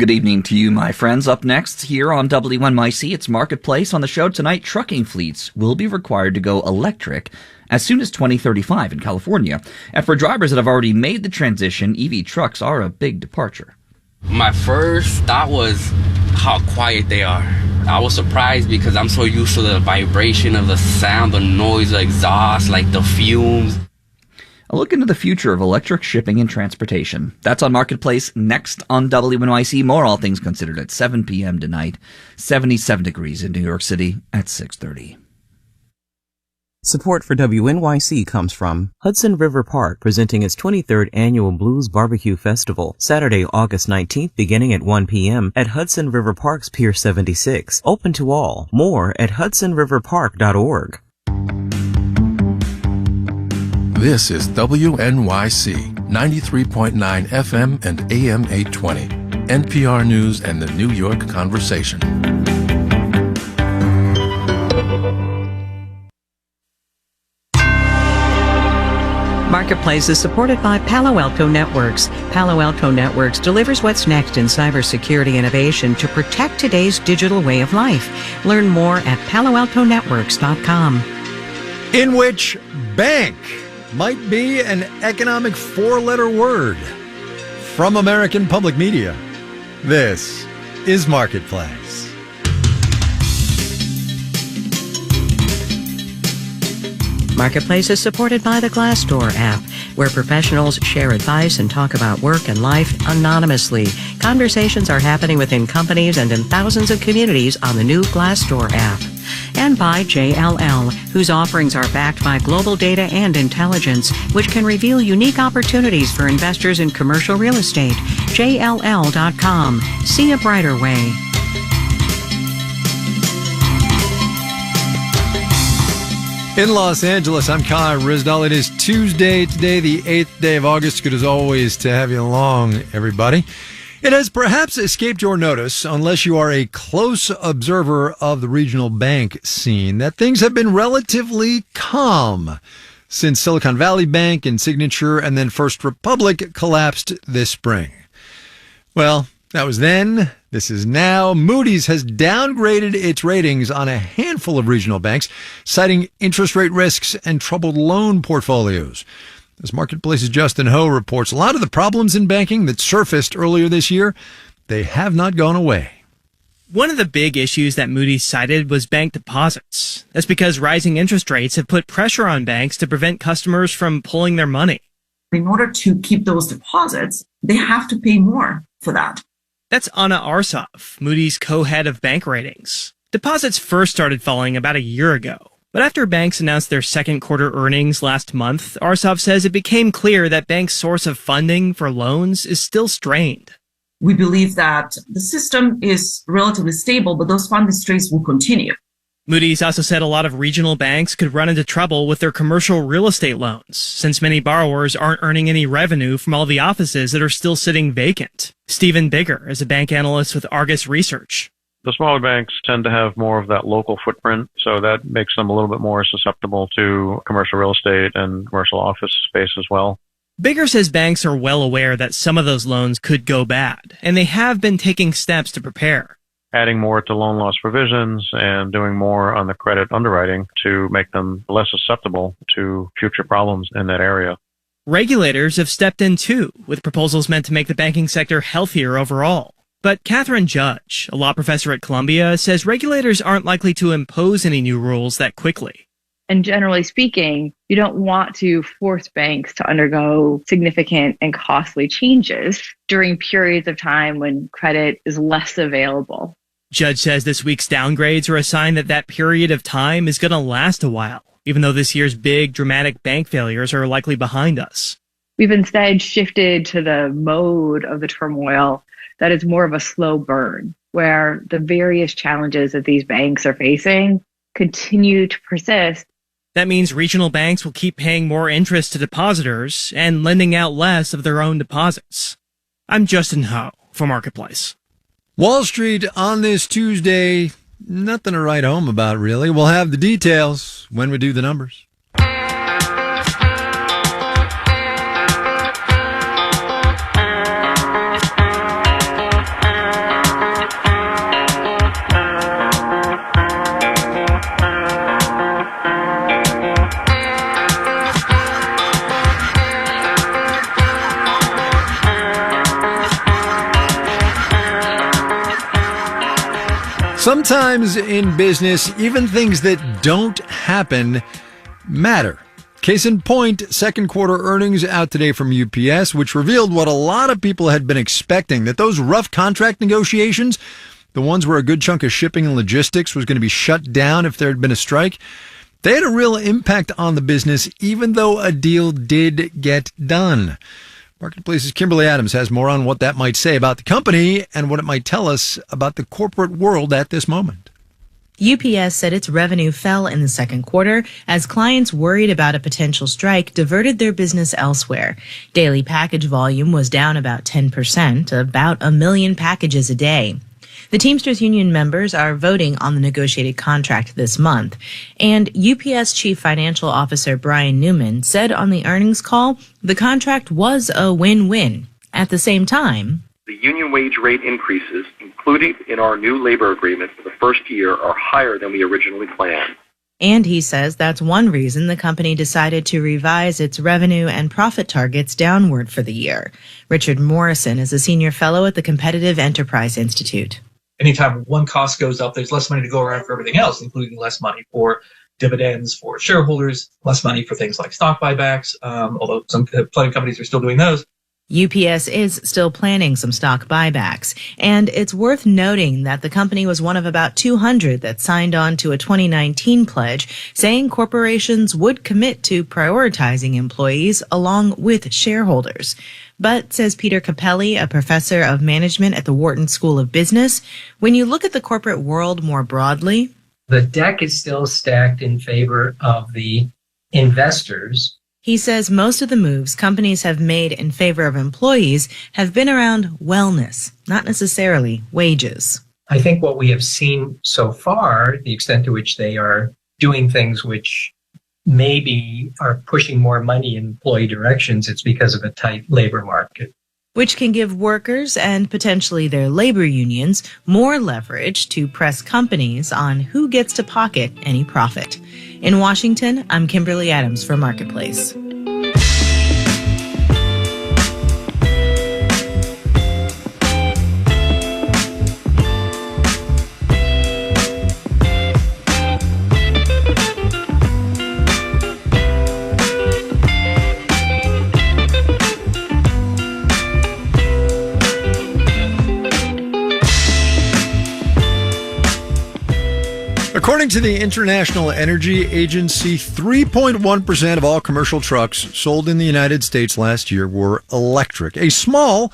Good evening to you, my friends. Up next here on WNYC, it's Marketplace. On the show tonight, trucking fleets will be required to go electric as soon as 2035 in California. And for drivers that have already made the transition, EV trucks are a big departure. My first thought was how quiet they are. I was surprised because I'm so used to the vibration of the sound, the noise, the exhaust, like the fumes. A look into the future of electric shipping and transportation. That's on Marketplace next on WNYC. More All Things Considered at 7 p.m. tonight. 77 degrees in New York City at 6:30. Support for WNYC comes from Hudson River Park, presenting its 23rd Annual Blues Barbecue Festival, Saturday, August 19th, beginning at 1 p.m. at Hudson River Park's Pier 76. Open to all. More at hudsonriverpark.org. This is WNYC 93.9 FM and AM 820. NPR News and the New York Conversation. Marketplace is supported by Palo Alto Networks. Palo Alto Networks delivers what's next in cybersecurity innovation to protect today's digital way of life. Learn more at paloaltonetworks.com. In which bank might be an economic four-letter word. From American Public Media, this is Marketplace. Marketplace is supported by the Glassdoor app, where professionals share advice and talk about work and life anonymously. Conversations are happening within companies and in thousands of communities on the new Glassdoor app. And by JLL, whose offerings are backed by global data and intelligence, which can reveal unique opportunities for investors in commercial real estate. JLL.com. See a brighter way. In Los Angeles, I'm Kai Rizdal. It is Tuesday today, the 8th day of August. Good as always to have you along, everybody. It has perhaps escaped your notice, unless you are a close observer of the regional bank scene, that things have been relatively calm since Silicon Valley Bank and Signature and then First Republic collapsed this spring. Well, that was then. This is now. Moody's has downgraded its ratings on a handful of regional banks, citing interest rate risks and troubled loan portfolios. As Marketplace's Justin Ho reports, a lot of the problems in banking that surfaced earlier this year, they have not gone away. One of the big issues that Moody's cited was bank deposits. That's because rising interest rates have put pressure on banks to prevent customers from pulling their money. In order to keep those deposits, they have to pay more for that. That's Anna Arsov, Moody's co-head of bank ratings. Deposits first started falling about a year ago. But after banks announced their second quarter earnings last month, Arsov says it became clear that banks' source of funding for loans is still strained. We believe that the system is relatively stable, but those funding strains will continue. Moody's also said a lot of regional banks could run into trouble with their commercial real estate loans, since many borrowers aren't earning any revenue from all the offices that are still sitting vacant. Stephen Bigger is a bank analyst with Argus Research. The smaller banks tend to have more of that local footprint, so that makes them a little bit more susceptible to commercial real estate and commercial office space as well. Bigger says banks are well aware that some of those loans could go bad, and they have been taking steps to prepare. Adding more to loan loss provisions and doing more on the credit underwriting to make them less susceptible to future problems in that area. Regulators have stepped in too, with proposals meant to make the banking sector healthier overall. But Catherine Judge, a law professor at Columbia, says regulators aren't likely to impose any new rules that quickly. And generally speaking, you don't want to force banks to undergo significant and costly changes during periods of time when credit is less available. Judge says this week's downgrades are a sign that that period of time is going to last a while, even though this year's big, dramatic bank failures are likely behind us. We've instead shifted to the mode of the turmoil that is more of a slow burn, where the various challenges that these banks are facing continue to persist. That means regional banks will keep paying more interest to depositors and lending out less of their own deposits. I'm Justin Ho for Marketplace. Wall Street on this Tuesday, nothing to write home about, really. We'll have the details when we do the numbers. Sometimes in business, even things that don't happen matter. Case in point, second quarter earnings out today from UPS, which revealed what a lot of people had been expecting, that those rough contract negotiations, the ones where a good chunk of shipping and logistics was going to be shut down if there had been a strike, they had a real impact on the business, even though a deal did get done. Marketplace's Kimberly Adams has more on what that might say about the company and what it might tell us about the corporate world at this moment. UPS said its revenue fell in the second quarter as clients worried about a potential strike diverted their business elsewhere. Daily package volume was down about 10%, about 1 million packages a day. The Teamsters Union members are voting on the negotiated contract this month, and UPS Chief Financial Officer Brian Newman said on the earnings call the contract was a win-win. At the same time, the union wage rate increases included in our new labor agreement for the first year are higher than we originally planned. And he says that's one reason the company decided to revise its revenue and profit targets downward for the year. Richard Morrison is a senior fellow at the Competitive Enterprise Institute. Anytime one cost goes up, there's less money to go around for everything else, including less money for dividends for shareholders, less money for things like stock buybacks, although plenty of companies are still doing those. UPS is still planning some stock buybacks, and it's worth noting that the company was one of about 200 that signed on to a 2019 pledge saying corporations would commit to prioritizing employees along with shareholders. But, says Peter Capelli, a professor of management at the Wharton School of Business, when you look at the corporate world more broadly, the deck is still stacked in favor of the investors. He says most of the moves companies have made in favor of employees have been around wellness, not necessarily wages. I think what we have seen so far, the extent to which they are doing things which maybe are pushing more money in employee directions, it's because of a tight labor market. Which can give workers and potentially their labor unions more leverage to press companies on who gets to pocket any profit. In Washington, I'm Kimberly Adams for Marketplace. According to the International Energy Agency, 3.1% of all commercial trucks sold in the United States last year were electric, a small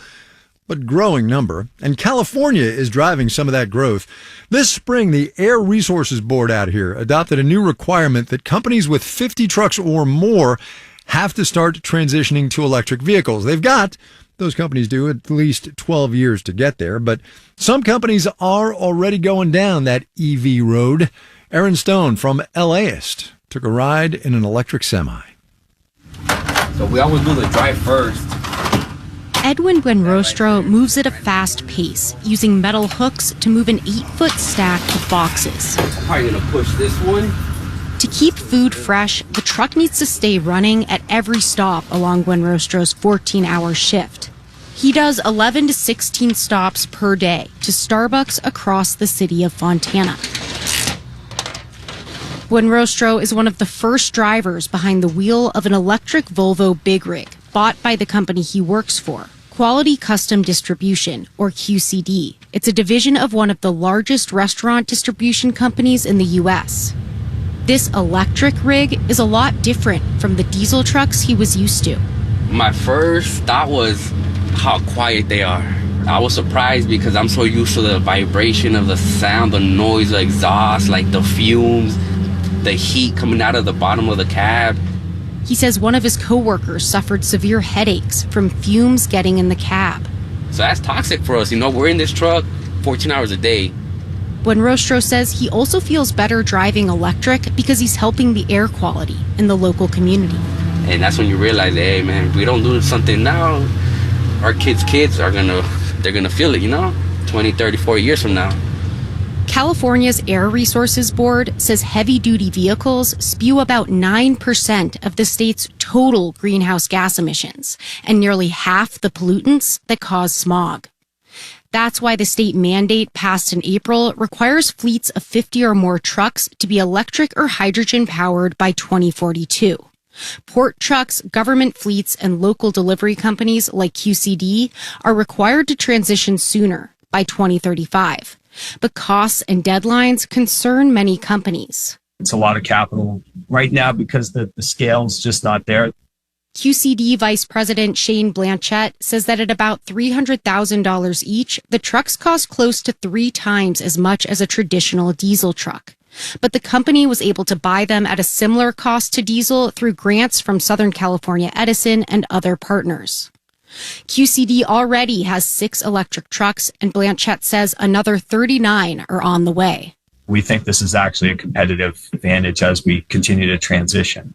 but growing number. And California is driving some of that growth. This spring, the Air Resources Board out here adopted a new requirement that companies with 50 trucks or more have to start transitioning to electric vehicles. Those companies do at least 12 years to get there, but some companies are already going down that EV road. Aaron Stone from LAist took a ride in an electric semi. So we always do the drive first. Edwin Buenrostro moves at a fast pace, using metal hooks to move an 8-foot stack of boxes. I'm probably gonna push this one. To keep food fresh, the truck needs to stay running at every stop along Buenrostro's 14-hour shift. He does 11 to 16 stops per day to Starbucks across the city of Fontana. Buenrostro is one of the first drivers behind the wheel of an electric Volvo Big Rig bought by the company he works for, Quality Custom Distribution, or QCD. It's a division of one of the largest restaurant distribution companies in the U.S. This electric rig is a lot different from the diesel trucks he was used to. My first thought was how quiet they are. I was surprised because I'm so used to the vibration of the sound, the noise, the exhaust, like the fumes, the heat coming out of the bottom of the cab. He says one of his coworkers suffered severe headaches from fumes getting in the cab. So that's toxic for us. We're in this truck 14 hours a day. Buenrostro says he also feels better driving electric because he's helping the air quality in the local community. And that's when you realize, hey man, if we don't do something now, our kids are gonna feel it, 20, 30, 40 years from now. California's Air Resources Board says heavy-duty vehicles spew about 9% of the state's total greenhouse gas emissions and nearly half the pollutants that cause smog. That's why the state mandate passed in April requires fleets of 50 or more trucks to be electric or hydrogen powered by 2042. Port trucks, government fleets, and local delivery companies like QCD are required to transition sooner, by 2035. But costs and deadlines concern many companies. It's a lot of capital right now because the scale's just not there. QCD Vice President Shane Blanchette says that at about $300,000 each, the trucks cost close to 3 times as much as a traditional diesel truck. But the company was able to buy them at a similar cost to diesel through grants from Southern California Edison and other partners. QCD already has 6 electric trucks, and Blanchette says another 39 are on the way. We think this is actually a competitive advantage as we continue to transition.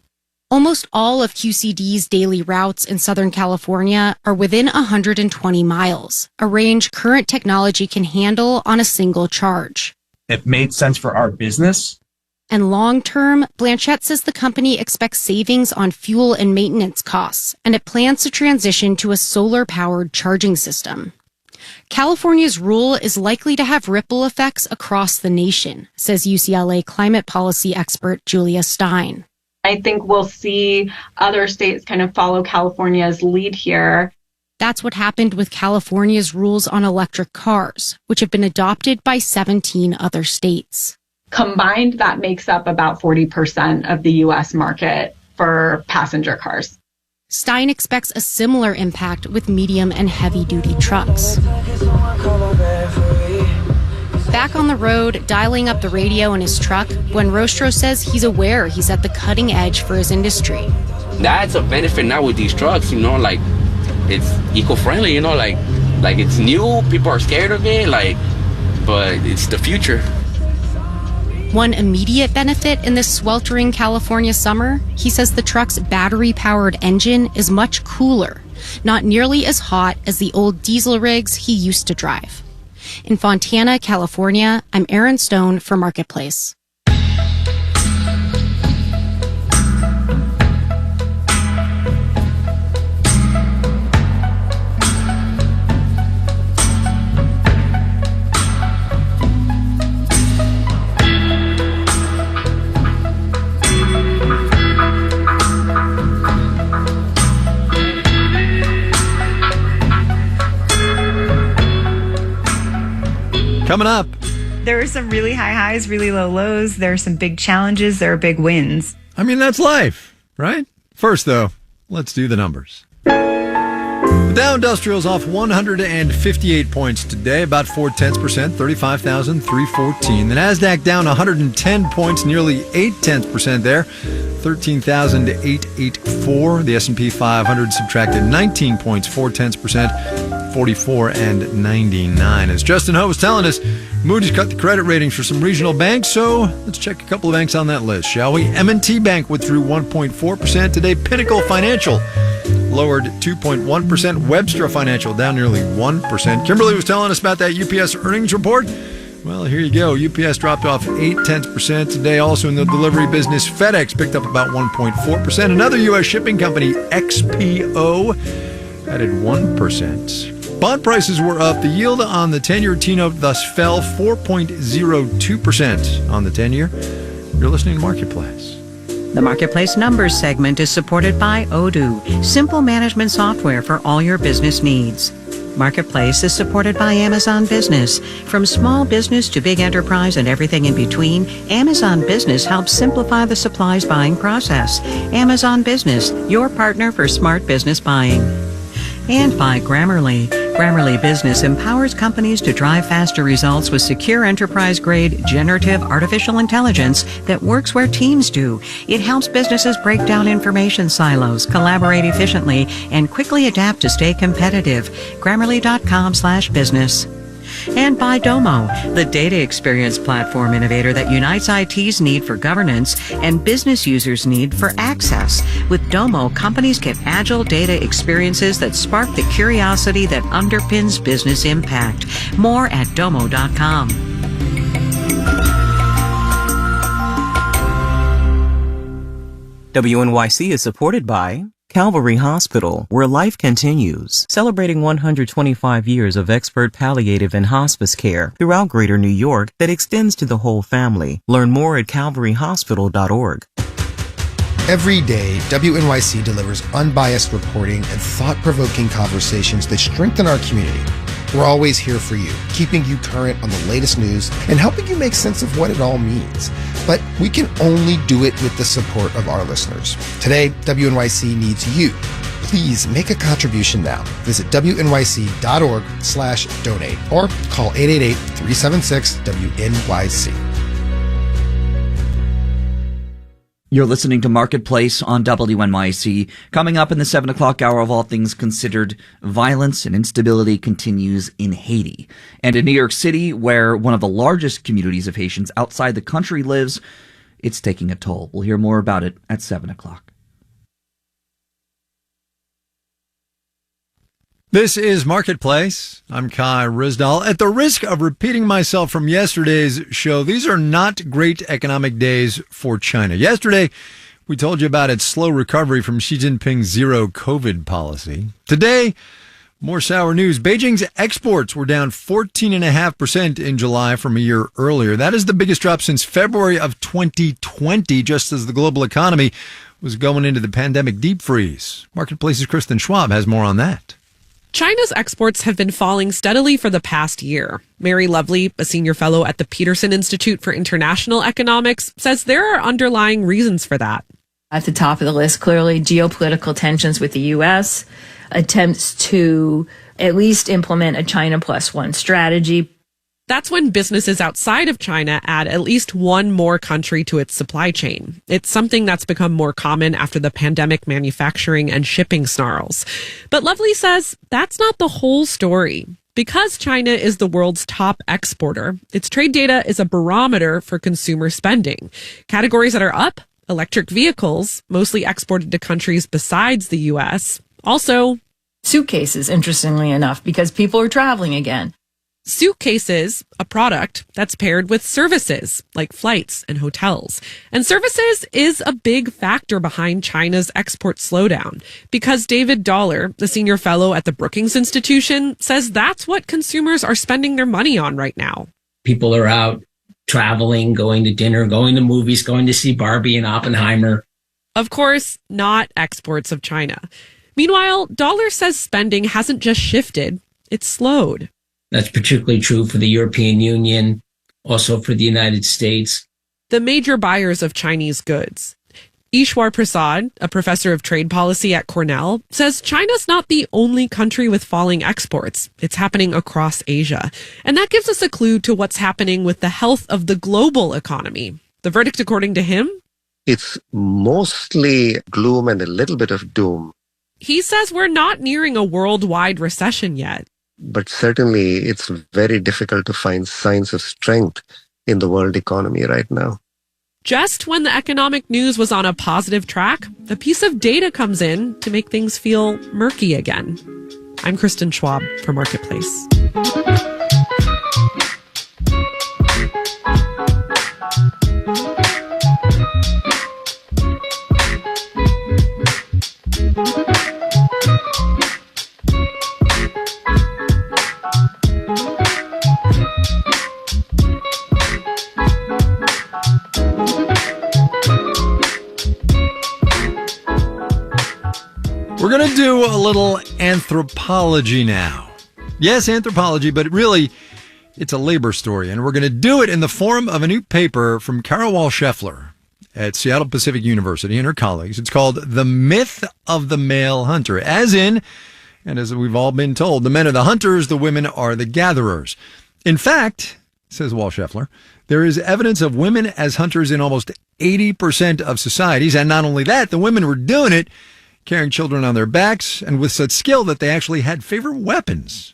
Almost all of QCD's daily routes in Southern California are within 120 miles, a range current technology can handle on a single charge. It made sense for our business. And long-term, Blanchette says the company expects savings on fuel and maintenance costs, and it plans to transition to a solar-powered charging system. California's rule is likely to have ripple effects across the nation, says UCLA climate policy expert Julia Stein. I think we'll see other states kind of follow California's lead here. That's what happened with California's rules on electric cars, which have been adopted by 17 other states. Combined, that makes up about 40% of the U.S. market for passenger cars. Stein expects a similar impact with medium and heavy-duty trucks. Back on the road, dialing up the radio in his truck, Buenrostro says he's aware he's at the cutting edge for his industry. That's a benefit now with these trucks, like it's eco-friendly, like it's new, people are scared of it, but it's the future. One immediate benefit in this sweltering California summer, he says the truck's battery-powered engine is much cooler, not nearly as hot as the old diesel rigs he used to drive. In Fontana, California, I'm Erin Stone for Marketplace. Coming up. There are some really high highs, really low lows. There are some big challenges. There are big wins. I mean, that's life, right? First, though, let's do the numbers. The Dow Industrial's off 158 points today, about 0.4%, 35,314. The Nasdaq down 110 points, nearly 0.8% there, 13,884. The S&P 500 subtracted 19 points, 0.4%, 44,99. As Justin Ho was telling us, Moody's cut the credit ratings for some regional banks, so let's check a couple of banks on that list, shall we? M&T Bank withdrew 1.4% today. Pinnacle Financial lowered 2.1%. Webster Financial down nearly 1%. Kimberly was telling us about that UPS earnings report. Well, here you go. UPS dropped off 0.8% today. Also in the delivery business, FedEx picked up about 1.4%. Another U.S. shipping company, XPO, added 1%. Bond prices were up. The yield on the 10-year T-note thus fell 4.02% on the 10-year. You're listening to Marketplace. The Marketplace Numbers segment is supported by Odoo, simple management software for all your business needs. Marketplace is supported by Amazon Business. From small business to big enterprise and everything in between, Amazon Business helps simplify the supplies buying process. Amazon Business, your partner for smart business buying. And by Grammarly. Grammarly Business empowers companies to drive faster results with secure enterprise-grade generative artificial intelligence that works where teams do. It helps businesses break down information silos, collaborate efficiently, and quickly adapt to stay competitive. Grammarly.com/business. And by Domo, the data experience platform innovator that unites IT's need for governance and business users' need for access. With Domo, companies get agile data experiences that spark the curiosity that underpins business impact. More at domo.com. WNYC is supported by Calvary Hospital, where life continues, celebrating 125 years of expert palliative and hospice care throughout Greater New York that extends to the whole family. Learn more at calvaryhospital.org. Every day, WNYC delivers unbiased reporting and thought-provoking conversations that strengthen our community. We're always here for you, keeping you current on the latest news and helping you make sense of what it all means. But we can only do it with the support of our listeners. Today, WNYC needs you. Please make a contribution now. Visit wnyc.org/donate or call 888-376-WNYC. You're listening to Marketplace on WNYC. Coming up in the 7 o'clock hour of All Things Considered, violence and instability continues in Haiti. And in New York City, where one of the largest communities of Haitians outside the country lives, it's taking a toll. We'll hear more about it at 7 o'clock. This is Marketplace. I'm Kai Ryssdal. At the risk of repeating myself from yesterday's show, these are not great economic days for China. Yesterday, we told you about its slow recovery from Xi Jinping's zero COVID policy. Today, more sour news. Beijing's exports were down 14.5% in July from a year earlier. That is the biggest drop since February of 2020, just as the global economy was going into the pandemic deep freeze. Marketplace's Kristen Schwab has more on that. China's exports have been falling steadily for the past year. Mary Lovely, a senior fellow at the Peterson Institute for International Economics, says there are underlying reasons for that. At the top of the list, clearly, geopolitical tensions with the U.S., attempts to at least implement a China plus one strategy. That's when businesses outside of China add at least one more country to its supply chain. It's something that's become more common after the pandemic manufacturing and shipping snarls. But Lovely says that's not the whole story. Because China is the world's top exporter, its trade data is a barometer for consumer spending. Categories that are up: electric vehicles, mostly exported to countries besides the U.S. Also, suitcases, interestingly enough, because people are traveling again. Suitcases, a product that's paired with services like flights and hotels. And services is a big factor behind China's export slowdown because David Dollar, the senior fellow at the Brookings Institution, says that's what consumers are spending their money on right now. People are out traveling, going to dinner, going to movies, going to see Barbie and Oppenheimer. Of course, not exports of China. Meanwhile, Dollar says spending hasn't just shifted, it's slowed. That's particularly true for the European Union, also for the United States. The major buyers of Chinese goods. Ishwar Prasad, a professor of trade policy at Cornell, says China's not the only country with falling exports. It's happening across Asia. And that gives us a clue to what's happening with the health of the global economy. The verdict, according to him? It's mostly gloom and a little bit of doom. He says we're not nearing a worldwide recession yet. But certainly it's very difficult to find signs of strength in the world economy right now. Just when the economic news was on a positive track, a piece of data comes in to make things feel murky again. I'm Kristen Schwab for Marketplace. We're going to do a little anthropology now. Yes, anthropology, but really, it's a labor story. And we're going to do it in the form of a new paper from Carol Wall-Scheffler at Seattle Pacific University and her colleagues. It's called The Myth of the Male Hunter. As in, and as we've all been told, the men are the hunters, the women are the gatherers. In fact, says Wall-Scheffler, there is evidence of women as hunters in almost 80% of societies. And not only that, the women were doing it carrying children on their backs, and with such skill that they actually had favorite weapons.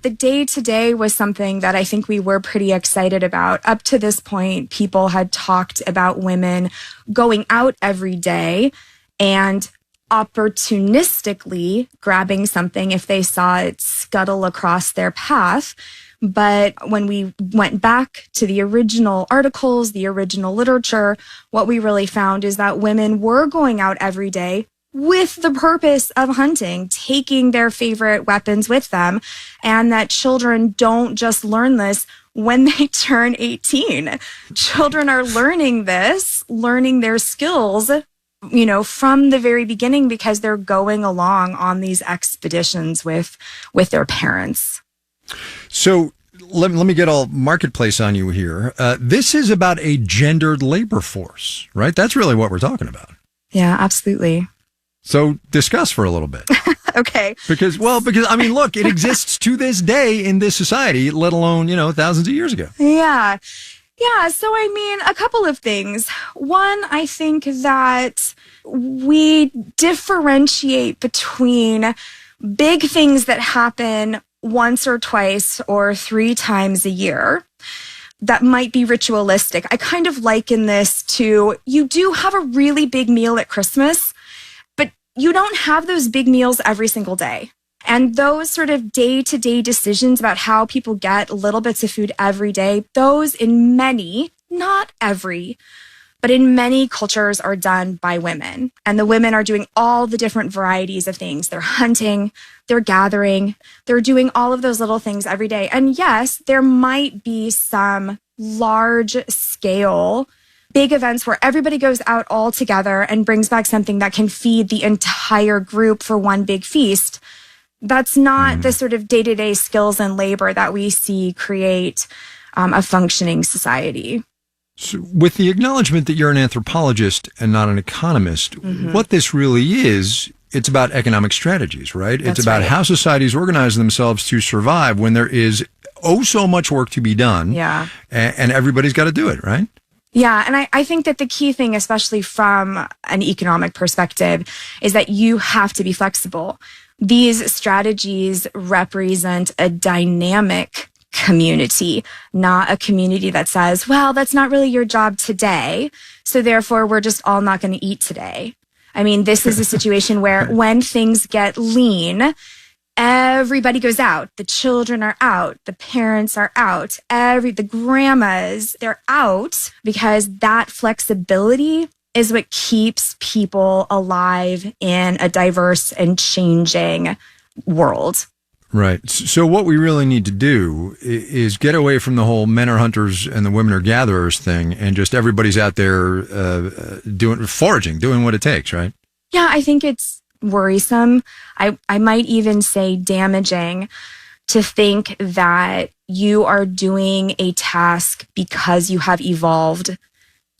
The day-to-day was something that I think we were pretty excited about. Up to this point, people had talked about women going out every day and opportunistically grabbing something if they saw it scuttle across their path. But when we went back to the original articles, the original literature, what we really found is that women were going out every day with the purpose of hunting, taking their favorite weapons with them, and that children don't just learn this when they turn 18. Children are learning this, learning their skills, from the very beginning because they're going along on these expeditions with their parents. So let me get all marketplace on you here. This is about a gendered labor force, right? That's really what we're talking about. Yeah, absolutely. So discuss for a little bit. Okay. Because I mean, look, it exists to this day in this society, let alone, thousands of years ago. Yeah. Yeah. So, I mean, a couple of things. One, I think that we differentiate between big things that happen once or twice or 3 times a year that might be ritualistic. I kind of liken this to, you do have a really big meal at Christmas, but you don't have those big meals every single day. And those sort of day-to-day decisions about how people get little bits of food every day, those in many, not every, but in many cultures are done by women. And the women are doing all the different varieties of things. They're hunting, they're gathering, they're doing all of those little things every day. And yes, there might be some large scale big events where everybody goes out all together and brings back something that can feed the entire group for one big feast. That's not the sort of day-to-day skills and labor that we see create a functioning society. So with the acknowledgement that you're an anthropologist and not an economist, what this really is, it's about economic strategies, right? It's about how societies organize themselves to survive when there is so much work to be done. Yeah. And everybody's got to do it, right? Yeah, and I think that the key thing, especially from an economic perspective, is that you have to be flexible. These strategies represent a dynamic community, not a community that says, well, that's not really your job today, so therefore we're just all not going to eat today. I mean, this is a situation where when things get lean, everybody goes out. The children are out. The parents are out. The grandmas, they're out because that flexibility is what keeps people alive in a diverse and changing world. Right. So what we really need to do is get away from the whole men are hunters and the women are gatherers thing, and just everybody's out there foraging, doing what it takes, right? Yeah, I think it's worrisome. I might even say damaging to think that you are doing a task because you have evolved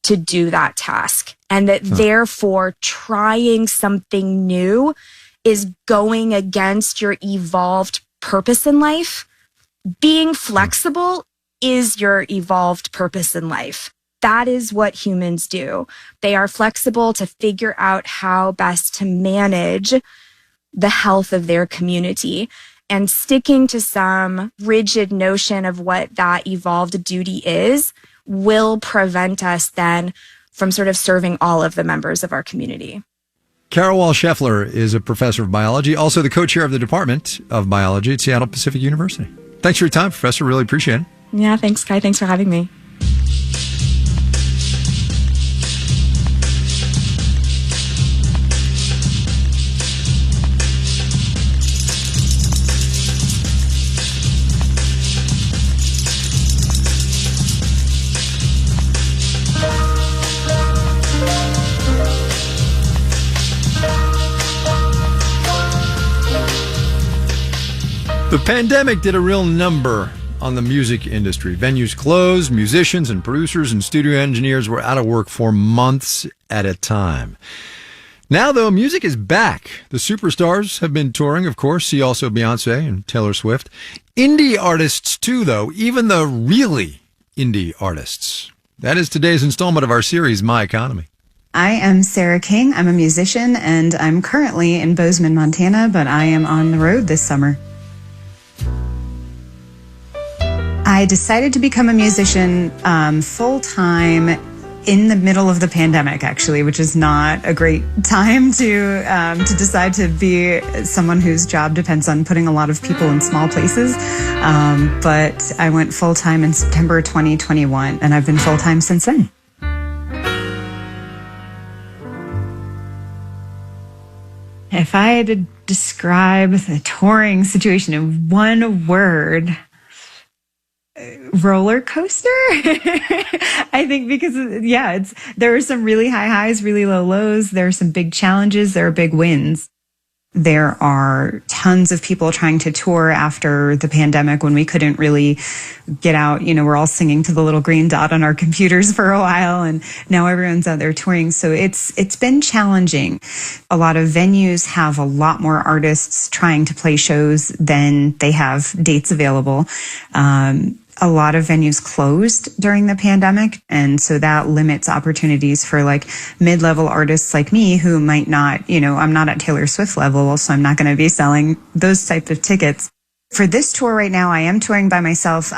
to do that task, and that therefore trying something new is going against your evolved purpose in life. Being flexible is your evolved purpose in life. That is what humans do. They are flexible to figure out how best to manage the health of their community. And sticking to some rigid notion of what that evolved duty is will prevent us then from sort of serving all of the members of our community. Carol Wall-Scheffler is a professor of biology, also the co-chair of the Department of Biology at Seattle Pacific University. Thanks for your time, Professor. Really appreciate it. Yeah, thanks, Kai. Thanks for having me. The pandemic did a real number on the music industry. Venues closed, musicians and producers and studio engineers were out of work for months at a time. Now, though, music is back. The superstars have been touring, of course. See also Beyonce and Taylor Swift. Indie artists, too, though, even the really indie artists. That is today's installment of our series, My Economy. I am Sarah King. I'm a musician, and I'm currently in Bozeman, Montana, but I am on the road this summer. I decided to become a musician full-time in the middle of the pandemic, actually, which is not a great time to decide to be someone whose job depends on putting a lot of people in small places. But I went full-time in September 2021, and I've been full-time since then. if I had to describe the touring situation in one word, roller coaster. I think because there are some really high highs, really low lows. There are some big challenges. There are big wins. There are tons of people trying to tour after the pandemic when we couldn't really get out. We're all singing to the little green dot on our computers for a while, and now everyone's out there touring. So it's been challenging. A lot of venues have a lot more artists trying to play shows than they have dates available. A lot of venues closed during the pandemic, and so that limits opportunities for like mid-level artists like me who might not, I'm not at Taylor Swift level, so I'm not going to be selling those type of tickets. For this tour right now, I am touring by myself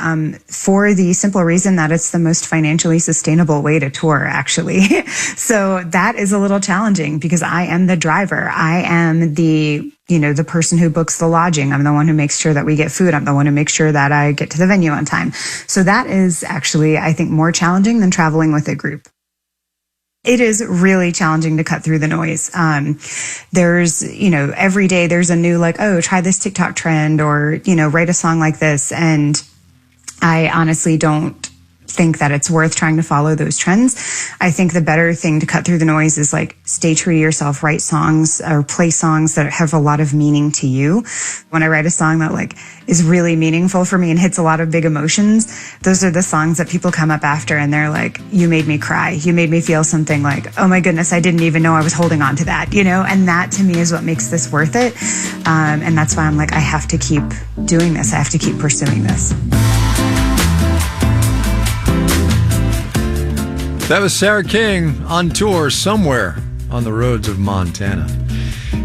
for the simple reason that it's the most financially sustainable way to tour, actually. So that is a little challenging because I am the driver. I am the person who books the lodging. I'm the one who makes sure that we get food. I'm the one who makes sure that I get to the venue on time. So that is actually, I think, more challenging than traveling with a group. It is really challenging to cut through the noise. There's, every day there's a new try this TikTok trend or, write a song like this. And I honestly don't think that it's worth trying to follow those trends. I think the better thing to cut through the noise is stay true to yourself, write songs or play songs that have a lot of meaning to you. When I write a song that is really meaningful for me and hits a lot of big emotions, those are the songs that people come up after and they're like, you made me cry. You made me feel something oh my goodness, I didn't even know I was holding on to that, and that to me is what makes this worth it. And that's why I'm I have to keep doing this. I have to keep pursuing this. That was Sarah King on tour somewhere on the roads of Montana.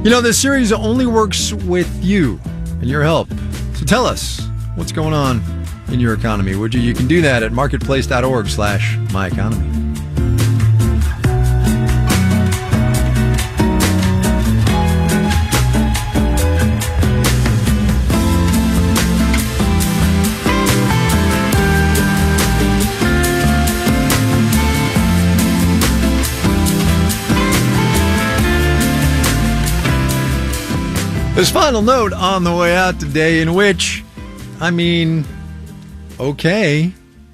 This series only works with you and your help. So tell us what's going on in your economy, would you? You can do that at marketplace.org/myeconomy. This final note on the way out today, in which,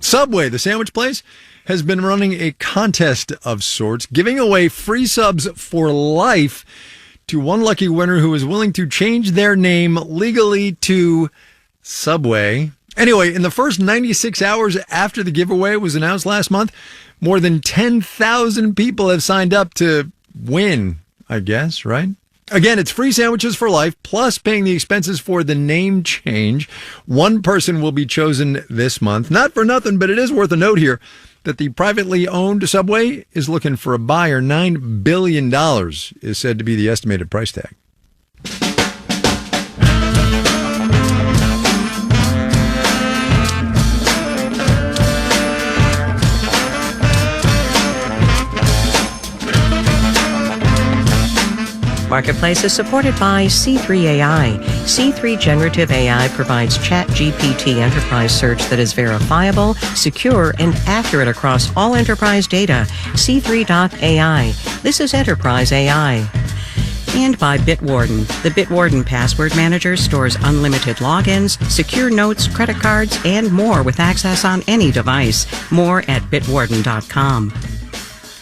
Subway, the sandwich place, has been running a contest of sorts, giving away free subs for life to one lucky winner who is willing to change their name legally to Subway. Anyway, in the first 96 hours after the giveaway was announced last month, more than 10,000 people have signed up to win, I guess, right? Again, it's free sandwiches for life, plus paying the expenses for the name change. One person will be chosen this month. Not for nothing, but it is worth a note here that the privately owned Subway is looking for a buyer. $9 billion is said to be the estimated price tag. Marketplace is supported by C3 AI. C3 Generative AI provides ChatGPT enterprise search that is verifiable, secure, and accurate across all enterprise data. C3.ai. This is enterprise AI. And by Bitwarden. The Bitwarden Password Manager stores unlimited logins, secure notes, credit cards, and more with access on any device. More at bitwarden.com.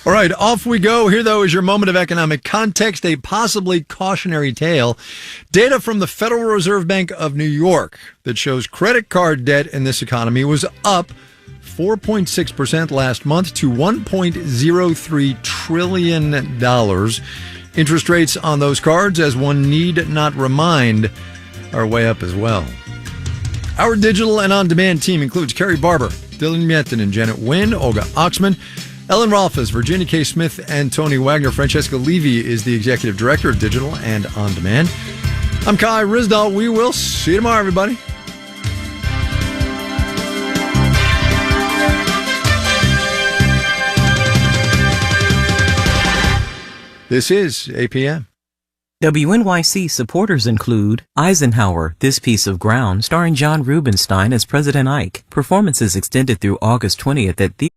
All right, off we go. Here, though, is your moment of economic context, a possibly cautionary tale. Data from the Federal Reserve Bank of New York that shows credit card debt in this economy was up 4.6% last month to $1.03 trillion. Interest rates on those cards, as one need not remind, are way up as well. Our digital and on-demand team includes Carrie Barber, Dylan Mietten, and Janet Wynn, Olga Oxman, Ellen Rolfes, Virginia K. Smith, and Tony Wagner. Francesca Levy is the Executive Director of Digital and On Demand. I'm Kai Ryssdal. We will see you tomorrow, everybody. This is APM. WNYC supporters include Eisenhower, This Piece of Ground, starring John Rubinstein as President Ike. Performances extended through August 20th at